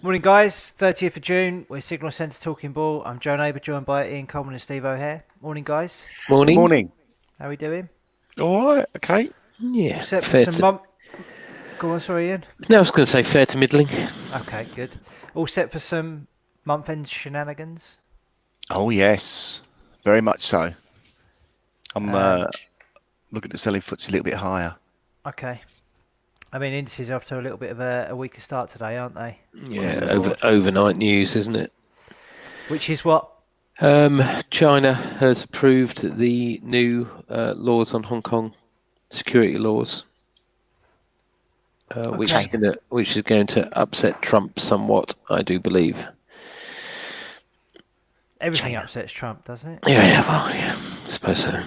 Morning, guys. 30th of June. We're Signal Centre Talking Ball. I'm Joe Neighbour, joined by Ian Coleman and Steve O'Hare. Morning, guys. Good Morning. morning. How are we doing? All right. Okay. All Yeah, set for fair some to. Go on, sorry, Ian. No, I was going to say fair to middling. Okay, good. All set for some month-end shenanigans. Oh yes, very much so. I'm Um, looking at selling FTSE a little bit higher. okay. I mean, indices are off to a little bit of a weaker start today, aren't they? Across Yeah, the board. overnight news, isn't it? Which is what? Um, China has approved the new laws on Hong Kong, security laws, Okay. which is going to upset Trump somewhat, I do believe. Everything China. upsets Trump, doesn't it? Yeah, I suppose so.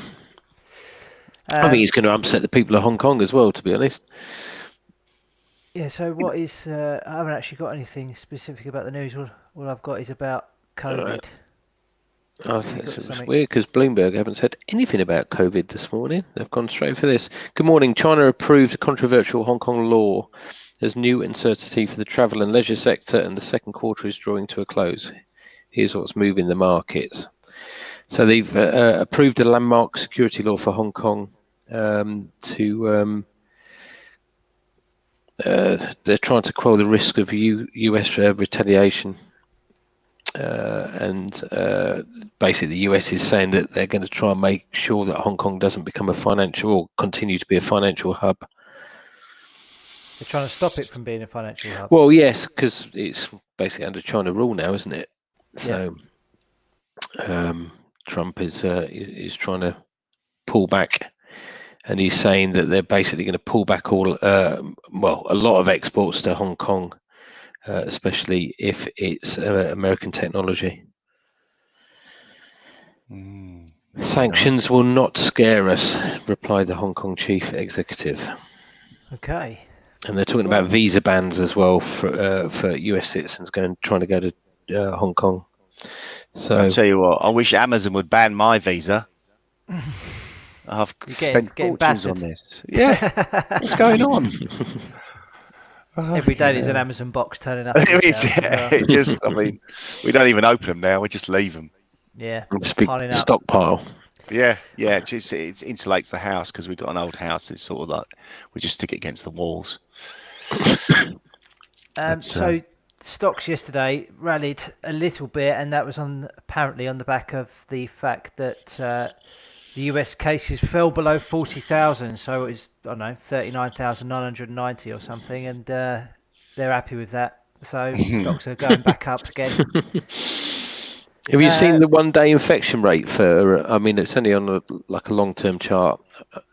I think he's going to upset the people of Hong Kong as well, to be honest. Yeah, so what is... I haven't actually got anything specific about the news. All I've got is about Uh, COVID. I Have you think got it was something? weird because Bloomberg haven't said anything about COVID this morning. They've gone straight for this. Good morning. China approved a controversial Hong Kong law as new uncertainty for the travel and leisure sector, and the second quarter is drawing to a close. Here's what's moving the markets. So they've approved a landmark security law for Hong Kong they're trying to quell the risk of US retaliation. And basically the US is saying that they're going to try and make sure that Hong Kong doesn't become a financial or continue to be a financial hub. They're trying to stop it from being a financial hub. Well, yes, because it's basically under China rule now, isn't it? So Trump is trying to pull back, and he's saying that they're basically going to pull back a lot of exports to Hong Kong, especially if it's American technology. Sanctions will not scare us, replied the Hong Kong chief executive. Okay. And they're talking about visa bans as well for US citizens trying to go to Hong Kong. So I tell you what, I wish Amazon would ban my visa. I've spent getting fortunes battered. on this. Yeah, what's going on? Every day there's an Amazon box turning up. It is, yeah. It just, I mean, we don't even open them now. We just leave them. Yeah, it's a big piling up. stockpile. Yeah. It insulates the house because we've got an old house. It's sort of like we just stick it against the walls. So stocks yesterday rallied a little bit, and that was apparently on the back of the fact that the US cases fell below 40,000. So it was, I don't know, 39,990 or something, and they're happy with that. So stocks are going back up again. Have you seen the one-day infection rate for? I mean, it's only on a long-term chart.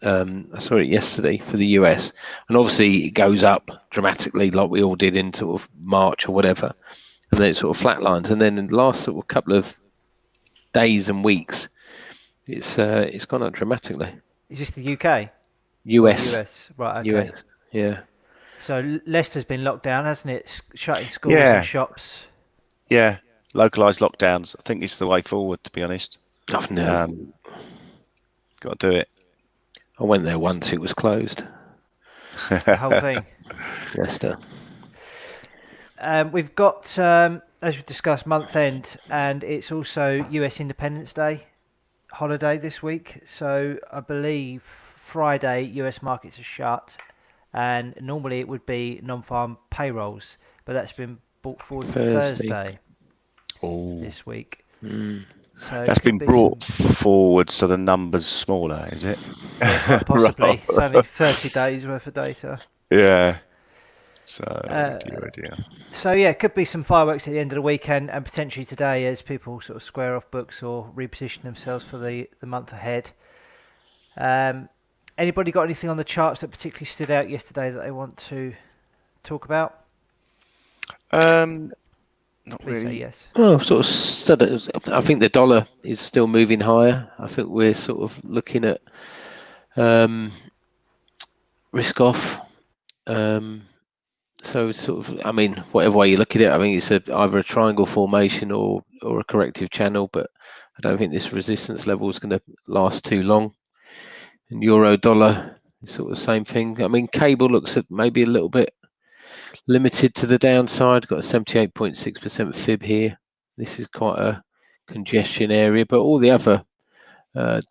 I saw it yesterday for the US, and obviously it goes up dramatically, like we all did in sort of March or whatever, and then it sort of flatlines. And then in the last sort of couple of days and weeks, it's gone up dramatically. Is this the UK? US. US, right? Okay. US. Yeah. So Leicester's been locked down, hasn't it? Shutting schools and shops. Yeah. Localized lockdowns. I think it's the way forward, to be honest. I've never got to do it. I went there once. It was closed. The whole thing. Leicester. We've got, as we discussed, month end, and it's also US Independence Day holiday this week. So I believe Friday US markets are shut, and normally it would be non-farm payrolls, but that's been brought forward to Thursday. This week. So that's been brought forward, so the number's smaller, is it? Yeah, quite possibly. It's only 30 days worth of data. Yeah. So, dear. So yeah, could be some fireworks at the end of the weekend, and potentially today as people sort of square off books or reposition themselves for the month ahead. Anybody got anything on the charts that particularly stood out yesterday that they want to talk about? Not Please really. say yes. Well, sort of. I think the dollar is still moving higher. I think we're sort of looking at risk off. So sort of, I mean, whatever way you look at it, I think it's either a triangle formation or a corrective channel. But I don't think this resistance level is going to last too long. And euro dollar is sort of the same thing. I mean, cable looks at maybe a little bit limited to the downside. Got a 78.6% fib here. This is quite a congestion area, but all the other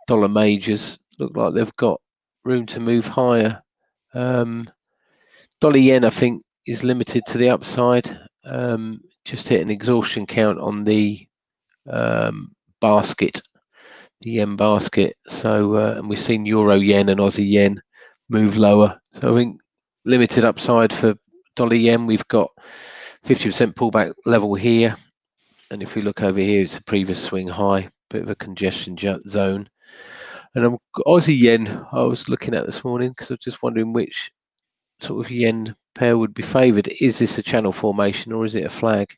dollar majors look like they've got room to move higher. Dollar yen, I think, is limited to the upside. Just hit an exhaustion count on the basket, the yen basket. So, and we've seen euro yen and Aussie yen move lower. So I think limited upside for dollar yen. We've got 50% pullback level here. And if we look over here, it's a previous swing high, bit of a congestion zone. And Aussie yen, I was looking at this morning because I was just wondering which sort of yen pair would be favoured. Is this a channel formation or is it a flag?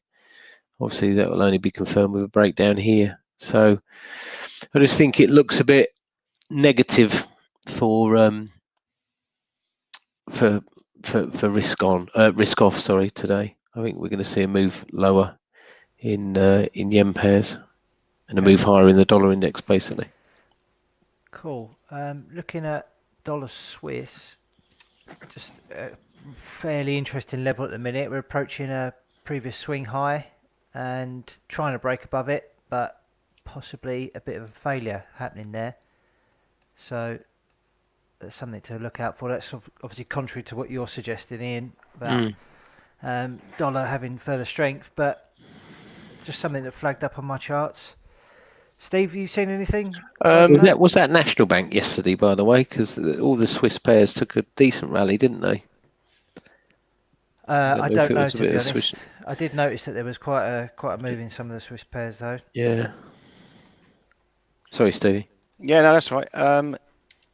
Obviously, that will only be confirmed with a breakdown here. So I just think it looks a bit negative for risk off. Sorry, today. I think we're going to see a move lower in yen pairs and a move higher in the dollar index, basically. Cool. Looking at dollar Swiss, just a fairly interesting level at the minute. We're approaching a previous swing high and trying to break above it, but possibly a bit of a failure happening there. So that's something to look out for. That's obviously contrary to what you're suggesting, Ian, about dollar having further strength, but just something that flagged up on my charts. Steve, have you seen anything? Was that National Bank yesterday, by the way? Because all the Swiss pairs took a decent rally, didn't they? I don't know, to be honest. I did notice that there was quite a move in some of the Swiss pairs, though. Yeah. Sorry, Stevie. Yeah, no, that's right.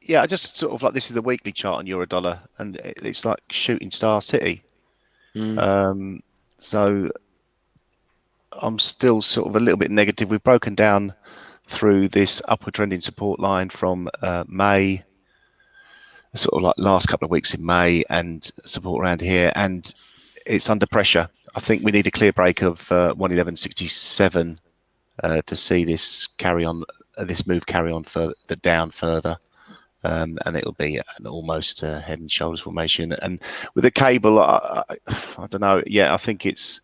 Yeah, I just sort of like, this is the weekly chart on euro dollar, and it's like shooting star city. So I'm still sort of a little bit negative. We've broken down through this upward trending support line from May, sort of like last couple of weeks in May, and support around here, and it's under pressure. I think we need a clear break of 111.67 to see this carry on, this move carry on further down further. And it'll be an almost head and shoulders formation. And with the cable, I don't know. Yeah, I think it's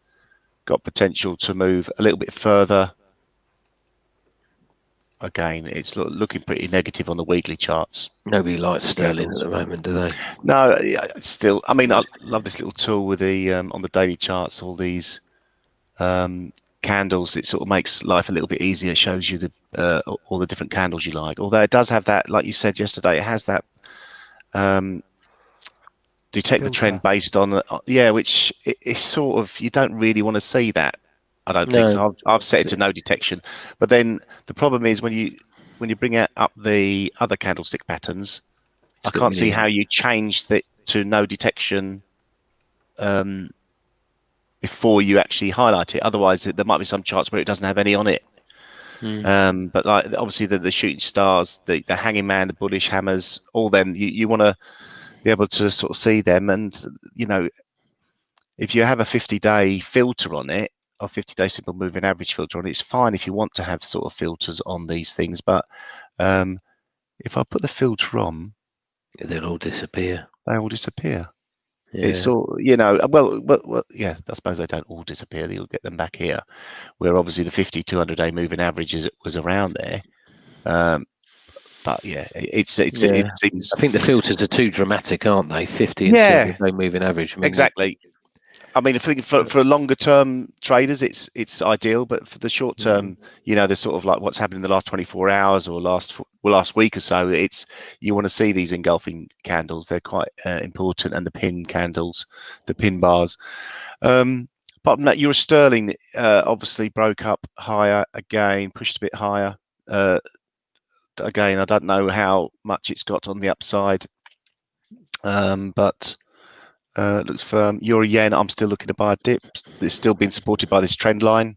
got potential to move a little bit further. Again, it's looking pretty negative on the weekly charts. Nobody likes sterling at the moment, do they? No, still. I mean, I love this little tool with the on the daily charts, all these candles. It sort of makes life a little bit easier. It shows you the all the different candles you like. Although it does have that, like you said yesterday, it has that detect the trend based on which is sort of, you don't really want to see that. I don't think so. I've set it to no detection, but then the problem is when you bring up the other candlestick patterns, I can't see how you change that to no detection before you actually highlight it. Otherwise, there might be some charts where it doesn't have any on it. But like obviously the shooting stars, the hanging man, the bullish hammers, all them, you want to be able to sort of see them. And you know, if you have a 50-day filter on it, or 50-day simple moving average filter on it, it's fine if you want to have sort of filters on these things. But if I put the filter on, they'll all disappear. They all disappear. Yeah. It's all, you know, well, yeah, I suppose they don't all disappear. You'll get them back here, where obviously the 50, 200-day moving average was around there. But yeah, it seems. I think the filters are too dramatic, aren't they? 50 and 200-day moving average. I mean, exactly. I mean, I think for longer term traders, it's ideal, but for the short term, you know, the sort of like what's happened in the last 24 hours or last week or so, you want to see these engulfing candles. They're quite important, and the pin candles, the pin bars. Apart from that, Euro sterling obviously broke up higher again, pushed a bit higher. Again, I don't know how much it's got on the upside, but. Looks firm. Euro yen, I'm still looking to buy a dip. It's still being supported by this trend line.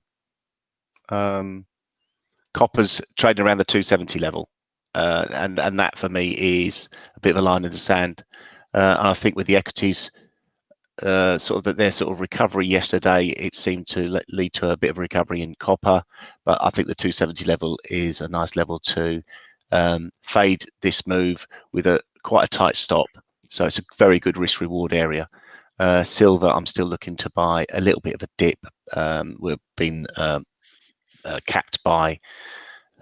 Copper's trading around the 270 level, and that for me is a bit of a line in the sand. And I think with the equities, sort of their sort of recovery yesterday, it seemed to lead to a bit of recovery in copper. But I think the 270 level is a nice level to fade this move with quite a tight stop. So it's a very good risk reward area. Silver, I'm still looking to buy a little bit of a dip. We've been capped by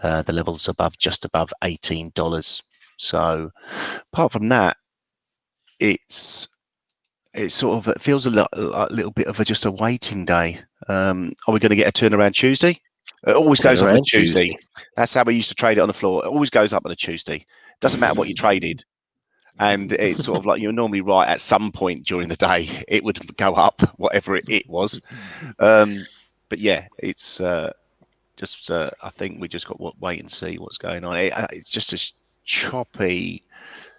the levels just above $18. So apart from that, it sort of it feels a little bit of just a waiting day. Are we going to get a turnaround Tuesday? It always goes up on a Tuesday. That's how we used to trade it on the floor. It always goes up on a Tuesday. Doesn't matter what you traded. And it's sort of like you're normally right at some point during the day, it would go up, whatever it was. But yeah, it's just, I think we just got to wait and see what's going on. It's just a choppy,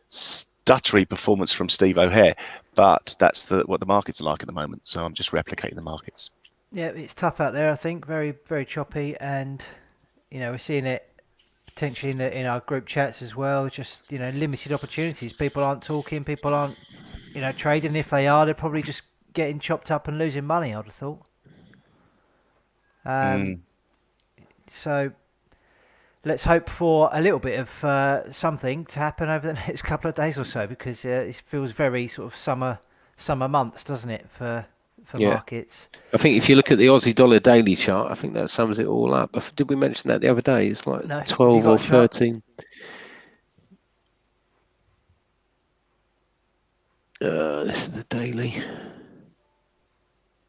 stuttery performance from Steve O'Hare, but that's what the markets are like at the moment. So I'm just replicating the markets. Yeah, it's tough out there, I think. Very, very choppy. And, we're seeing it potentially in our group chats as well. Just, limited opportunities. People aren't talking. People aren't, trading. If they are, they're probably just getting chopped up and losing money, I'd have thought. So let's hope for a little bit of something to happen over the next couple of days or so, because it feels very sort of summer months, doesn't it, for markets? I think if you look at the Aussie dollar daily chart, I think that sums it all up. Did we mention that the other day? It's like 12 or 13. This is the daily.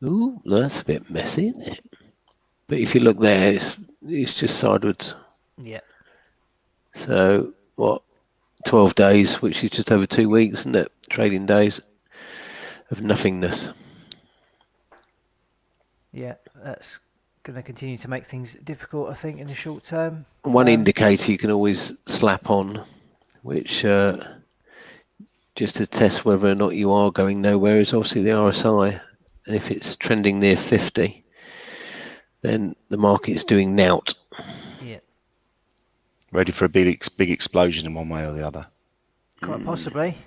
Ooh, that's a bit messy, isn't it? But if you look there, it's just sideways. Yeah. So, 12 days, which is just over 2 weeks, isn't it? Trading days of nothingness. Yeah, that's going to continue to make things difficult, I think, in the short term. One indicator you can always slap on, which just to test whether or not you are going nowhere, is obviously the RSI. And if it's trending near 50, then the market's doing nout. Yeah. Ready for a big explosion in one way or the other. Quite possibly.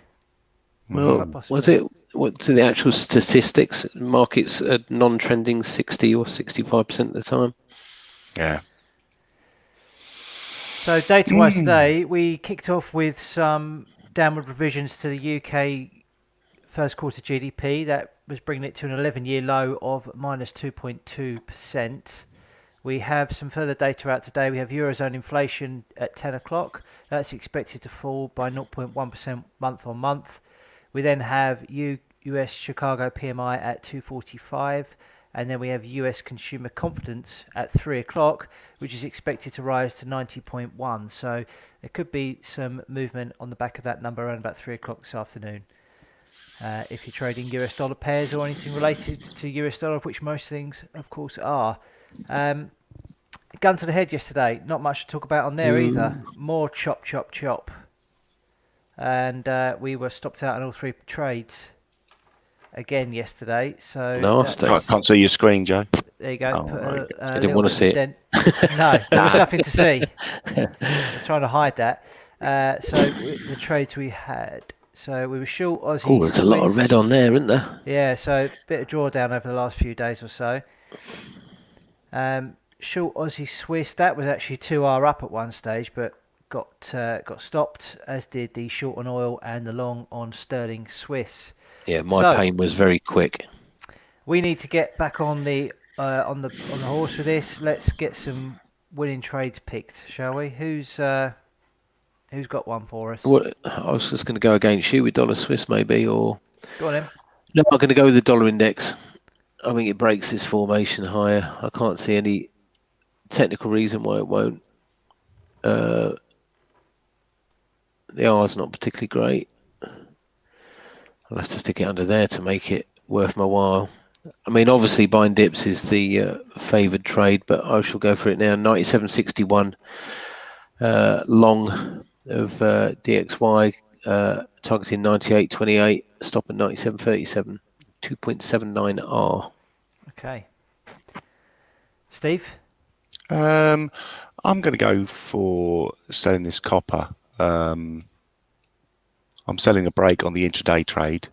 Well, was it? To the actual statistics, markets are non-trending 60 or 65% of the time. Yeah. So data-wise today, we kicked off with some downward revisions to the UK first quarter GDP. That was bringing it to an 11-year low of minus 2.2%. We have some further data out today. We have Eurozone inflation at 10 o'clock. That's expected to fall by 0.1% month on month. We then have US Chicago PMI at 245, and then we have US consumer confidence at 3 o'clock, which is expected to rise to 90.1. So there could be some movement on the back of that number around about 3 o'clock this afternoon. If you're trading US dollar pairs or anything related to US dollar, which most things, of course, are. Gun to the head yesterday. Not much to talk about on there either. More chop. And we were stopped out in all three trades again yesterday. So nasty. I can't see your screen, Joe. There you go. I didn't want to see it. No, there was nothing to see. I was trying to hide that. So the trades we had. So we were short Aussie. Oh, there's a lot of red on there, isn't there? Yeah, so a bit of drawdown over the last few days or so. Short Aussie Swiss, that was actually 2R up at one stage, but got stopped, as did the short on oil and the long on sterling Swiss. Yeah, my pain was very quick. We need to get back on the horse with this. Let's get some winning trades picked, shall we? Who's got one for us? Well, I was just going to go against you with dollar Swiss, maybe, or go on, then. No, I'm going to go with the dollar index. I think it breaks this formation higher. I can't see any technical reason why it won't. The R's not particularly great. I'll have to stick it under there to make it worth my while. I mean, obviously buying dips is the favoured trade, but I shall go for it now. 97.61 long of DXY, targeting 98.28, stop at 97.37, 2.79R. Okay. Steve? I'm going to go for selling this copper. I'm selling a break on the intraday trade,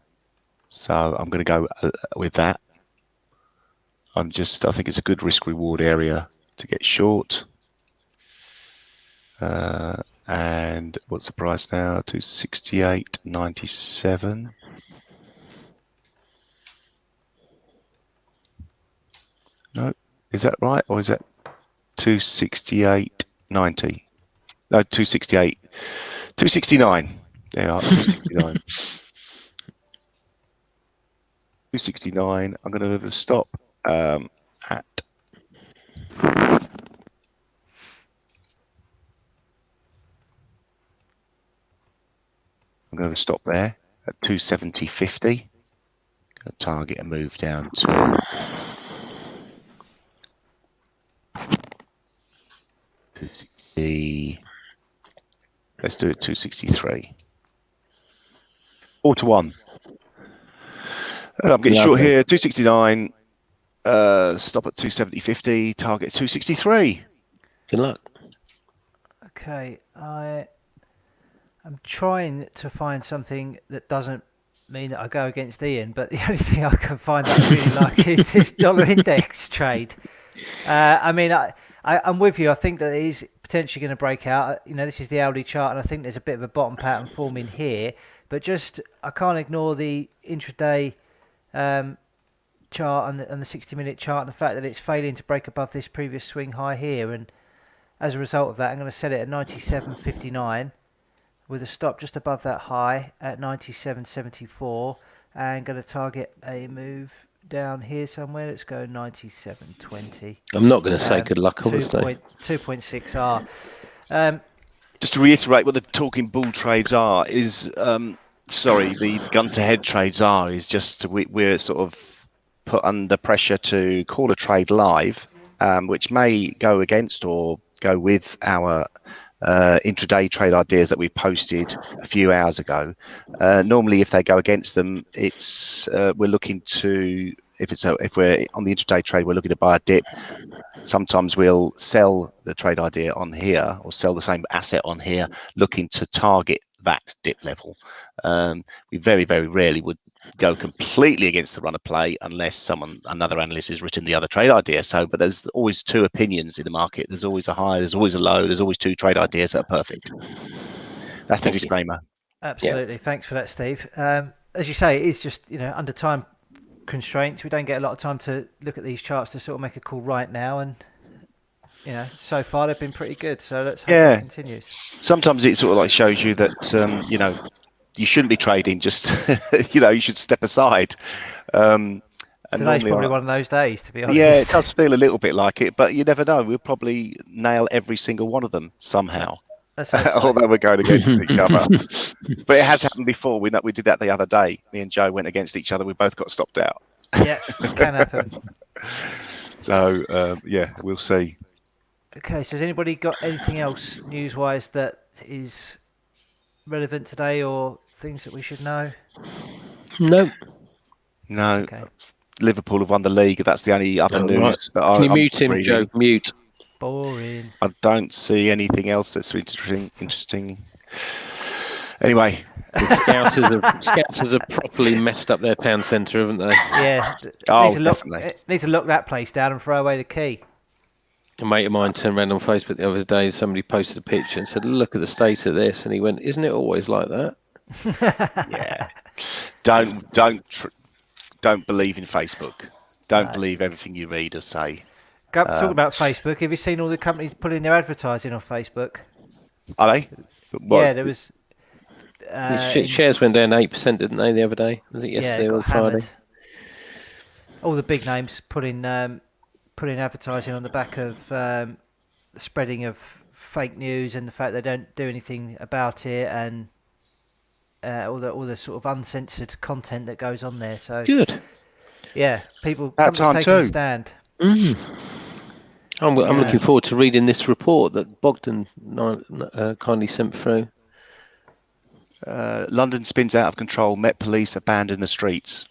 so I'm going to go with that. I think it's a good risk reward area to get short. And what's the price now? 268.97. Is that right, or is that 268.90? No, 268. 269. There you are, 269. 269. I'm going to leave the stop at. I'm going to stop there at 270.50. Target a move down to 260. Let's do it 263. 4 to 1. I'm getting short here. 269. Stop at 270.50. Target 263. Good luck. Okay, I'm trying to find something that doesn't mean that I go against Ian, but the only thing I can find that I really like is this dollar index trade. I mean, I'm with you. I think that it is potentially going to break out. You know, this is the hourly chart, and I think there's a bit of a bottom pattern forming here. But just, I can't ignore the intraday chart and the 60-minute chart, and the fact that it's failing to break above this previous swing high here. And as a result of that, I'm going to set it at 97.59 with a stop just above that high at 97.74, and going to target a move down here somewhere. Let's go 97.20. I'm not going to say good luck, obviously. 2.6 R. Just to reiterate what the talking bull trades are is, the gun to head trades are, is just we're sort of put under pressure to call a trade live, which may go against or go with our intraday trade ideas that we posted a few hours ago. Normally, if they go against them, it's we're looking to, if we're on the intraday trade, we're looking to buy a dip. Sometimes we'll sell the trade idea on here or sell the same asset on here, looking to target that dip level. We very, very rarely would go completely against the run of play unless another analyst has written the other trade idea. But there's always two opinions in the market. There's always a high, there's always a low, there's always two trade ideas that are perfect. That's the disclaimer. Absolutely. Yeah. Thanks for that, Steve. As you say, it is just, under time constraints. We don't get a lot of time to look at these charts to sort of make a call right now, and so far they've been pretty good. So let's hope that continues. Sometimes it sort of like shows you that you shouldn't be trading. Just you should step aside. And today's probably one of those days, to be honest. Yeah, it does feel a little bit like it, but you never know. We'll probably nail every single one of them somehow. Although we're going against each other. But it has happened before. We did that the other day. Me and Joe went against each other. We both got stopped out. Yeah, can happen. So, we'll see. Okay, so has anybody got anything else news-wise that is relevant today, or things that we should know? No. Okay. Liverpool have won the league. That's the only other news. Right. Can you mute him, Joe? Mute. Boring. I don't see anything else that's interesting. Anyway. Scousers have properly messed up their town centre, haven't they? Yeah. Definitely. Need to lock that place down and throw away the key. A mate of mine turned around on Facebook the other day. Somebody posted a picture and said, "Look at the state of this," and he went, "Isn't it always like that?" Yeah. Don't believe in Facebook. Don't believe everything you read or say. Talking about Facebook, have you seen all the companies putting their advertising on Facebook? Are they? What? Yeah, there was. Shares went down 8%, didn't they, the other day? Was it yesterday or Friday? Hammered. All the big names putting advertising on the back of the spreading of fake news and the fact they don't do anything about it, and all the sort of uncensored content that goes on there. So good. Yeah, people taking a stand. I'm looking forward to reading this report that Bogdan kindly sent through. London spins out of control. Met Police abandon the streets.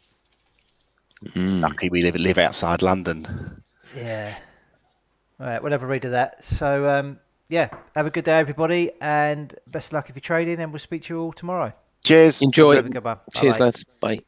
Lucky we live outside London. Yeah. All right, we'll have a read of that. So, have a good day, everybody, and best of luck if you're trading, and we'll speak to you all tomorrow. Cheers. Enjoy. Goodbye. Cheers, Bye-bye. lads. Bye.